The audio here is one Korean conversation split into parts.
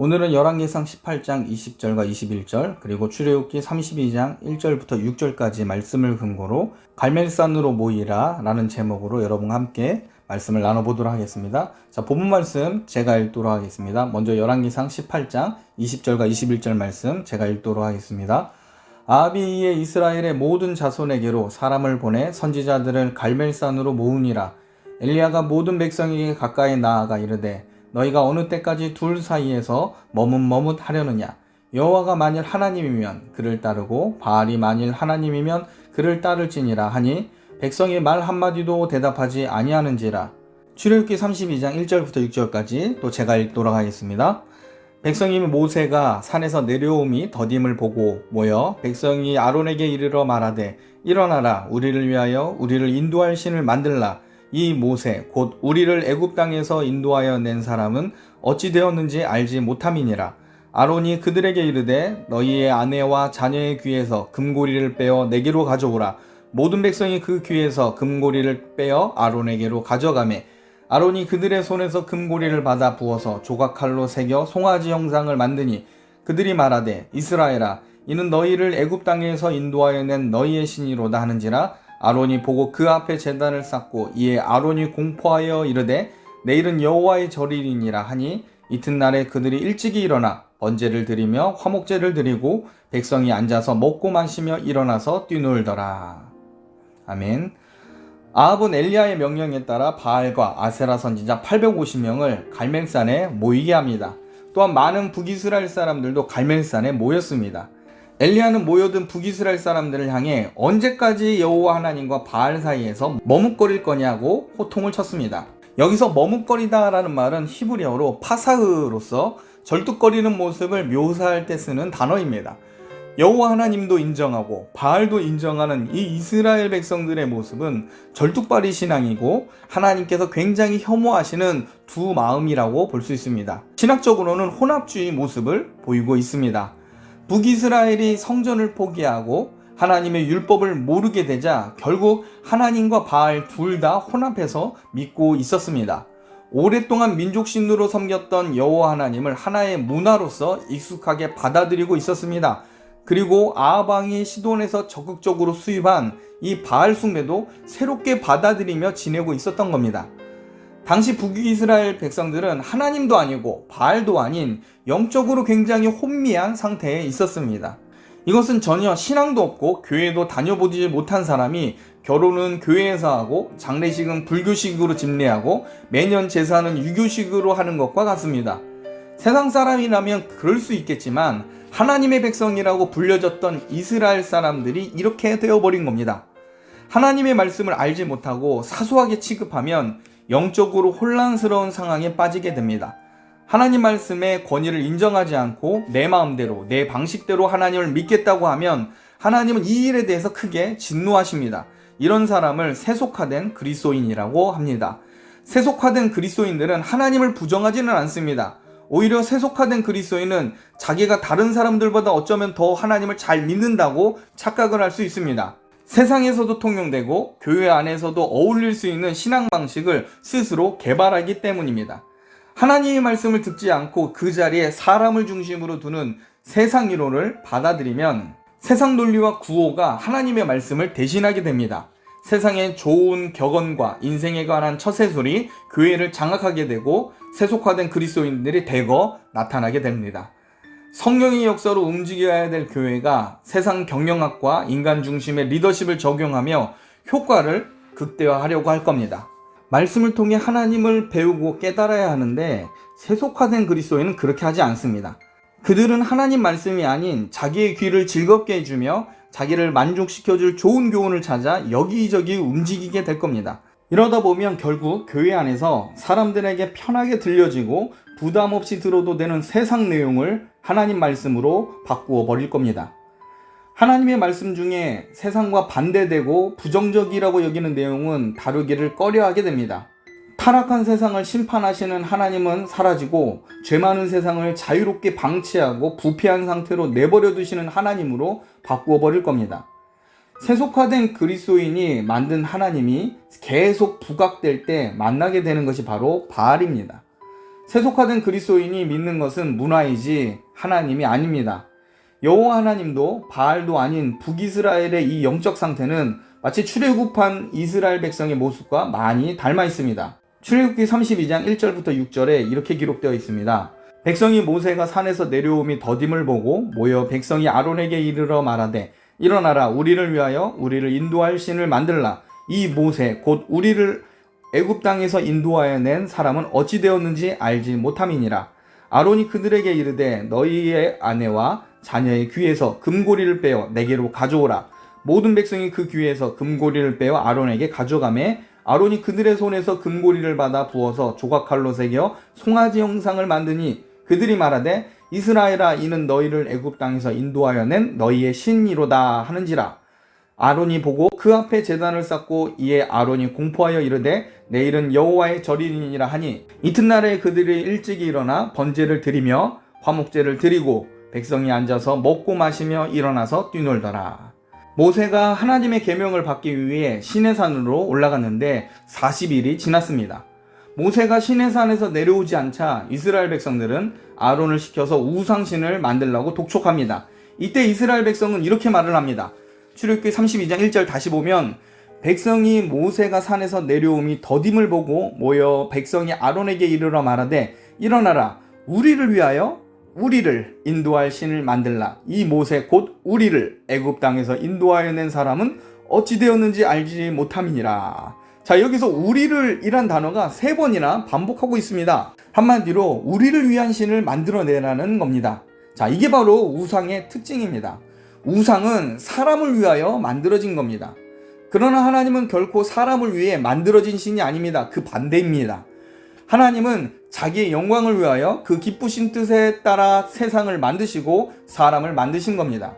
오늘은 열왕기상 18장 20절과 21절 그리고 출애굽기 32장 1절부터 6절까지 말씀을 근거로 갈멜산으로 모이라 라는 제목으로 여러분과 함께 말씀을 나눠보도록 하겠습니다. 자, 본문 말씀 제가 읽도록 하겠습니다. 먼저 열왕기상 18장 20절과 21절 말씀 제가 읽도록 하겠습니다. 아합이 이에 이스라엘의 모든 자손에게로 사람을 보내 선지자들을 갈멜산으로 모으니라. 엘리야가 모든 백성에게 가까이 나아가 이르되 너희가 어느 때까지 둘 사이에서 머뭇머뭇하려느냐. 여호와가 만일 하나님이면 그를 따르고 바알이 만일 하나님이면 그를 따를지니라 하니 백성이 말 한마디도 대답하지 아니하는지라. 출애굽기 32장 1절부터 6절까지 또 제가 읽도록 하겠습니다. 백성이 모세가 산에서 내려옴이 더딤을 보고 모여 백성이 아론에게 이르러 말하되 일어나라. 우리를 위하여 우리를 인도할 신을 만들라. 이 모세 곧 우리를 애굽 땅에서 인도하여 낸 사람은 어찌 되었는지 알지 못함이니라. 아론이 그들에게 이르되 너희의 아내와 자녀의 귀에서 금고리를 빼어 내게로 가져오라. 모든 백성이 그 귀에서 금고리를 빼어 아론에게로 가져가매 아론이 그들의 손에서 금고리를 받아 부어서 조각칼로 새겨 송아지 형상을 만드니 그들이 말하되 이스라엘아 이는 너희를 애굽 땅에서 인도하여 낸 너희의 신이로다 하는지라. 아론이 보고 그 앞에 제단을 쌓고 이에 아론이 공포하여 이르되 내일은 여호와의 절일이니라 하니 이튿날에 그들이 일찍이 일어나 번제를 드리며 화목제를 드리고 백성이 앉아서 먹고 마시며 일어나서 뛰놀더라. 아멘. 아합은 엘리야의 명령에 따라 바알과 아세라 선지자 850명을 갈멜산에 모이게 합니다. 또한 많은 북이스라엘 사람들도 갈멜산에 모였습니다. 엘리야는 모여든 북이스라엘 사람들을 향해 언제까지 여호와 하나님과 바알 사이에서 머뭇거릴 거냐고 호통을 쳤습니다. 여기서 머뭇거리다 라는 말은 히브리어로 파사흐로서 절뚝거리는 모습을 묘사할 때 쓰는 단어입니다. 여호와 하나님도 인정하고 바알도 인정하는 이 이스라엘 백성들의 모습은 절뚝발이 신앙이고 하나님께서 굉장히 혐오하시는 두 마음이라고 볼 수 있습니다. 신학적으로는 혼합주의 모습을 보이고 있습니다. 북이스라엘이 성전을 포기하고 하나님의 율법을 모르게 되자 결국 하나님과 바알 둘 다 혼합해서 믿고 있었습니다. 오랫동안 민족신으로 섬겼던 여호와 하나님을 하나의 문화로서 익숙하게 받아들이고 있었습니다. 그리고 아합 왕이 시돈에서 적극적으로 수입한 이 바알 숭배도 새롭게 받아들이며 지내고 있었던 겁니다. 당시 북이스라엘 백성들은 하나님도 아니고 바알도 아닌 영적으로 굉장히 혼미한 상태에 있었습니다. 이것은 전혀 신앙도 없고 교회도 다녀보지 못한 사람이 결혼은 교회에서 하고 장례식은 불교식으로 집례하고 매년 제사는 유교식으로 하는 것과 같습니다. 세상 사람이라면 그럴 수 있겠지만 하나님의 백성이라고 불려졌던 이스라엘 사람들이 이렇게 되어버린 겁니다. 하나님의 말씀을 알지 못하고 사소하게 취급하면 영적으로 혼란스러운 상황에 빠지게 됩니다. 하나님 말씀의 권위를 인정하지 않고 내 마음대로 내 방식대로 하나님을 믿겠다고 하면 하나님은 이 일에 대해서 크게 진노하십니다. 이런 사람을 세속화된 그리스도인이라고 합니다. 세속화된 그리스도인들은 하나님을 부정하지는 않습니다. 오히려 세속화된 그리스도인은 자기가 다른 사람들보다 어쩌면 더 하나님을 잘 믿는다고 착각을 할 수 있습니다. 세상에서도 통용되고 교회 안에서도 어울릴 수 있는 신앙 방식을 스스로 개발하기 때문입니다. 하나님의 말씀을 듣지 않고 그 자리에 사람을 중심으로 두는 세상 이론을 받아들이면 세상 논리와 구호가 하나님의 말씀을 대신하게 됩니다. 세상의 좋은 격언과 인생에 관한 처세술이 교회를 장악하게 되고 세속화된 그리스도인들이 대거 나타나게 됩니다. 성령의 역사로 움직여야 될 교회가 세상 경영학과 인간 중심의 리더십을 적용하며 효과를 극대화하려고 할 겁니다. 말씀을 통해 하나님을 배우고 깨달아야 하는데 세속화된 그리스도인은 그렇게 하지 않습니다. 그들은 하나님 말씀이 아닌 자기의 귀를 즐겁게 해주며 자기를 만족시켜줄 좋은 교훈을 찾아 여기저기 움직이게 될 겁니다. 이러다 보면 결국 교회 안에서 사람들에게 편하게 들려지고 부담 없이 들어도 되는 세상 내용을 하나님 말씀으로 바꾸어 버릴 겁니다. 하나님의 말씀 중에 세상과 반대되고 부정적이라고 여기는 내용은 다루기를 꺼려하게 됩니다. 타락한 세상을 심판하시는 하나님은 사라지고 죄 많은 세상을 자유롭게 방치하고 부패한 상태로 내버려 두시는 하나님으로 바꾸어 버릴 겁니다. 세속화된 그리스도인이 만든 하나님이 계속 부각될 때 만나게 되는 것이 바로 바알입니다. 세속화된 그리스도인이 믿는 것은 문화이지 하나님이 아닙니다. 여호와 하나님도 바알도 아닌 북이스라엘의 이 영적 상태는 마치 출애굽한 이스라엘 백성의 모습과 많이 닮아 있습니다. 출애굽기 32장 1절부터 6절에 이렇게 기록되어 있습니다. 백성이 모세가 산에서 내려옴이 더딤을 보고 모여 백성이 아론에게 이르러 말하되 일어나라 우리를 위하여 우리를 인도할 신을 만들라. 이 모세 곧 우리를 애굽 땅에서 인도하여 낸 사람은 어찌 되었는지 알지 못함이니라. 아론이 그들에게 이르되 너희의 아내와 자녀의 귀에서 금고리를 빼어 내게로 가져오라. 모든 백성이 그 귀에서 금고리를 빼어 아론에게 가져가매 아론이 그들의 손에서 금고리를 받아 부어서 조각칼로 새겨 송아지 형상을 만드니 그들이 말하되 이스라엘아 이는 너희를 애굽 땅에서 인도하여 낸 너희의 신이로다 하는지라. 아론이 보고 그 앞에 제단을 쌓고 이에 아론이 공포하여 이르되 내일은 여호와의 절이니라 하니 이튿날에 그들이 일찍이 일어나 번제를 드리며 화목제를 드리고 백성이 앉아서 먹고 마시며 일어나서 뛰놀더라. 모세가 하나님의 계명을 받기 위해 시내산으로 올라갔는데 40일이 지났습니다. 모세가 시내산에서 내려오지 않자 이스라엘 백성들은 아론을 시켜서 우상신을 만들라고 독촉합니다. 이때 이스라엘 백성은 이렇게 말을 합니다. 출애굽기 32장 1절 다시 보면 백성이 모세가 산에서 내려옴이 더딤을 보고 모여 백성이 아론에게 이르러 말하되 일어나라 우리를 위하여 우리를 인도할 신을 만들라. 이 모세 곧 우리를 애굽 땅에서 인도하여 낸 사람은 어찌 되었는지 알지 못함이니라. 자, 여기서 우리를 이란 단어가 3번이나 반복하고 있습니다. 한마디로 우리를 위한 신을 만들어내라는 겁니다. 자, 이게 바로 우상의 특징입니다. 우상은 사람을 위하여 만들어진 겁니다. 그러나 하나님은 결코 사람을 위해 만들어진 신이 아닙니다. 그 반대입니다. 하나님은 자기의 영광을 위하여 그 기쁘신 뜻에 따라 세상을 만드시고 사람을 만드신 겁니다.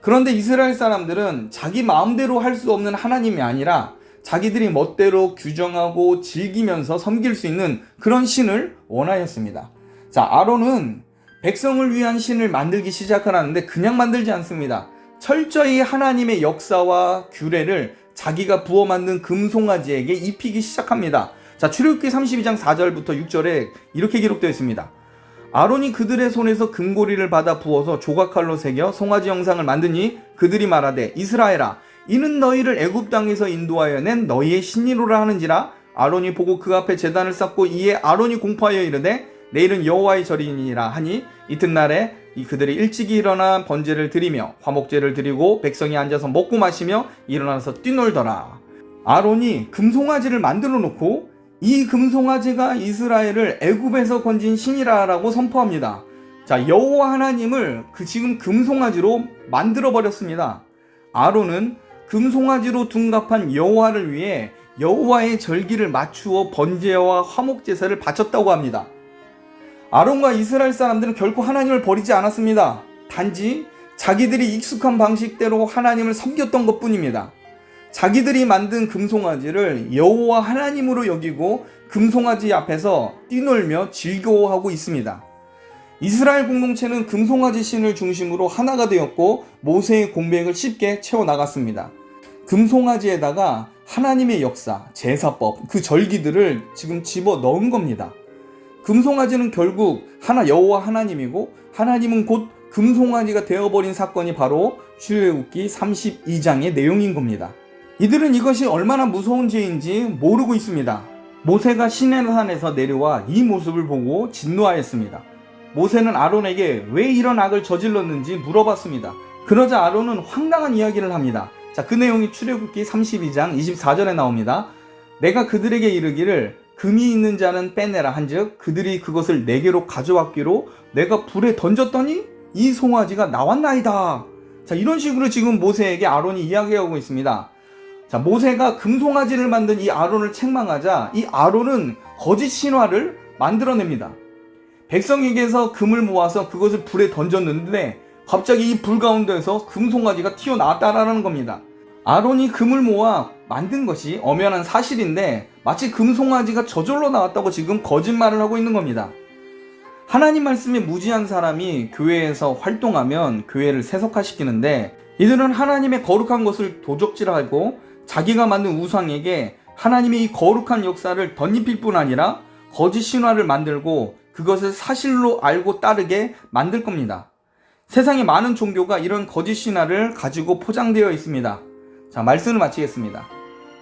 그런데 이스라엘 사람들은 자기 마음대로 할 수 없는 하나님이 아니라 자기들이 멋대로 규정하고 즐기면서 섬길 수 있는 그런 신을 원하였습니다. 자, 아론은 백성을 위한 신을 만들기 시작을 하는데 그냥 만들지 않습니다. 철저히 하나님의 역사와 규례를 자기가 부어 만든 금송아지에게 입히기 시작합니다. 자, 출애굽기 32장 4절부터 6절에 이렇게 기록되어 있습니다. 아론이 그들의 손에서 금고리를 받아 부어서 조각칼로 새겨 송아지 형상을 만드니 그들이 말하되 이스라엘아 이는 너희를 애굽 땅에서 인도하여 낸 너희의 신이로라 하는지라. 아론이 보고 그 앞에 제단을 쌓고 이에 아론이 공포하여 이르되 내일은 여호와의 절이니라 하니 이튿날에 그들이 일찍이 일어나 번제를 드리며 화목제를 드리고 백성이 앉아서 먹고 마시며 일어나서 뛰놀더라. 아론이 금송아지를 만들어 놓고 이 금송아지가 이스라엘을 애굽에서 건진 신이라라고 선포합니다. 자, 여호와 하나님을 지금 금송아지로 만들어 버렸습니다. 아론은 금송아지로 둔갑한 여호와를 위해 여호와의 절기를 맞추어 번제와 화목제사를 바쳤다고 합니다. 아론과 이스라엘 사람들은 결코 하나님을 버리지 않았습니다. 단지 자기들이 익숙한 방식대로 하나님을 섬겼던 것뿐입니다. 자기들이 만든 금송아지를 여호와 하나님으로 여기고 금송아지 앞에서 뛰놀며 즐거워하고 있습니다. 이스라엘 공동체는 금송아지 신을 중심으로 하나가 되었고 모세의 공백을 쉽게 채워나갔습니다. 금송아지에다가 하나님의 역사, 제사법, 그 절기들을 지금 집어넣은 겁니다. 금송아지는 결국 여호와 하나님이고 하나님은 곧 금송아지가 되어버린 사건이 바로 출애굽기 32장의 내용인 겁니다. 이들은 이것이 얼마나 무서운 죄인지 모르고 있습니다. 모세가 시내산에서 내려와 이 모습을 보고 진노하였습니다. 모세는 아론에게 왜 이런 악을 저질렀는지 물어봤습니다. 그러자 아론은 황당한 이야기를 합니다. 자, 그 내용이 출애굽기 32장 24절에 나옵니다. 내가 그들에게 이르기를 금이 있는 자는 빼내라 한즉 그들이 그것을 내게로 가져왔기로 내가 불에 던졌더니 이 송아지가 나왔나이다. 자, 이런 식으로 지금 모세에게 아론이 이야기하고 있습니다. 자, 모세가 금송아지를 만든 이 아론을 책망하자 이 아론은 거짓 신화를 만들어냅니다. 백성에게서 금을 모아서 그것을 불에 던졌는데 갑자기 이 불 가운데에서 금송아지가 튀어나왔다라는 겁니다. 아론이 금을 모아 만든 것이 엄연한 사실인데 마치 금송아지가 저절로 나왔다고 지금 거짓말을 하고 있는 겁니다. 하나님 말씀에 무지한 사람이 교회에서 활동하면 교회를 세속화시키는데 이들은 하나님의 거룩한 것을 도적질하고 자기가 만든 우상에게 하나님의 이 거룩한 역사를 덧입힐 뿐 아니라 거짓 신화를 만들고 그것을 사실로 알고 따르게 만들 겁니다. 세상에 많은 종교가 이런 거짓 신화를 가지고 포장되어 있습니다. 자, 말씀을 마치겠습니다.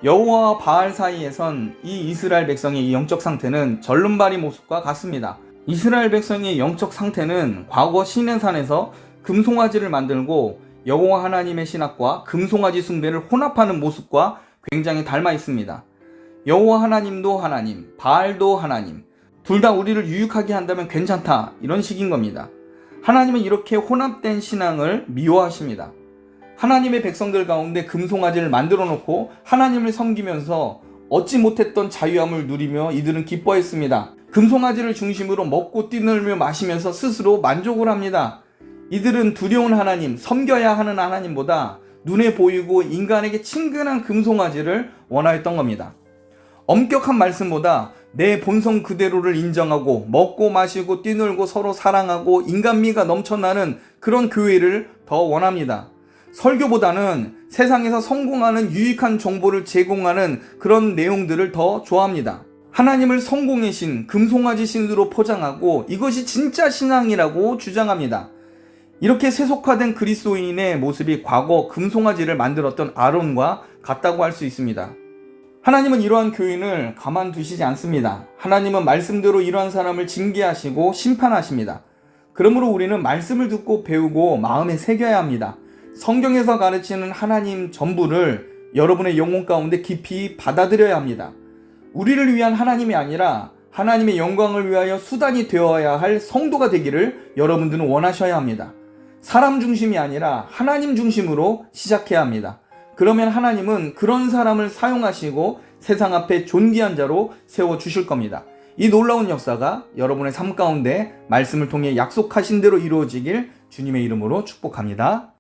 여호와와 바알 사이에선 이 이스라엘 백성의 이 영적 상태는 절름발이 모습과 같습니다. 이스라엘 백성의 영적 상태는 과거 시내산에서 금송아지를 만들고 여호와 하나님의 신학과 금송아지 숭배를 혼합하는 모습과 굉장히 닮아 있습니다. 여호와 하나님도 하나님, 바알도 하나님, 둘 다 우리를 유익하게 한다면 괜찮다, 이런 식인 겁니다. 하나님은 이렇게 혼합된 신앙을 미워하십니다. 하나님의 백성들 가운데 금송아지를 만들어 놓고 하나님을 섬기면서 얻지 못했던 자유함을 누리며 이들은 기뻐했습니다. 금송아지를 중심으로 먹고 뛰놀며 마시면서 스스로 만족을 합니다. 이들은 두려운 하나님, 섬겨야 하는 하나님보다 눈에 보이고 인간에게 친근한 금송아지를 원하였던 겁니다. 엄격한 말씀보다 내 본성 그대로를 인정하고 먹고 마시고 뛰놀고 서로 사랑하고 인간미가 넘쳐나는 그런 교회를 더 원합니다. 설교보다는 세상에서 성공하는 유익한 정보를 제공하는 그런 내용들을 더 좋아합니다. 하나님을 성공의 신, 금송아지 신으로 포장하고 이것이 진짜 신앙이라고 주장합니다. 이렇게 세속화된 그리스도인의 모습이 과거 금송아지를 만들었던 아론과 같다고 할 수 있습니다. 하나님은 이러한 교인을 가만두시지 않습니다. 하나님은 말씀대로 이러한 사람을 징계하시고 심판하십니다. 그러므로 우리는 말씀을 듣고 배우고 마음에 새겨야 합니다. 성경에서 가르치는 하나님 전부를 여러분의 영혼 가운데 깊이 받아들여야 합니다. 우리를 위한 하나님이 아니라 하나님의 영광을 위하여 수단이 되어야 할 성도가 되기를 여러분들은 원하셔야 합니다. 사람 중심이 아니라 하나님 중심으로 시작해야 합니다. 그러면 하나님은 그런 사람을 사용하시고 세상 앞에 존귀한 자로 세워주실 겁니다. 이 놀라운 역사가 여러분의 삶 가운데 말씀을 통해 약속하신 대로 이루어지길 주님의 이름으로 축복합니다.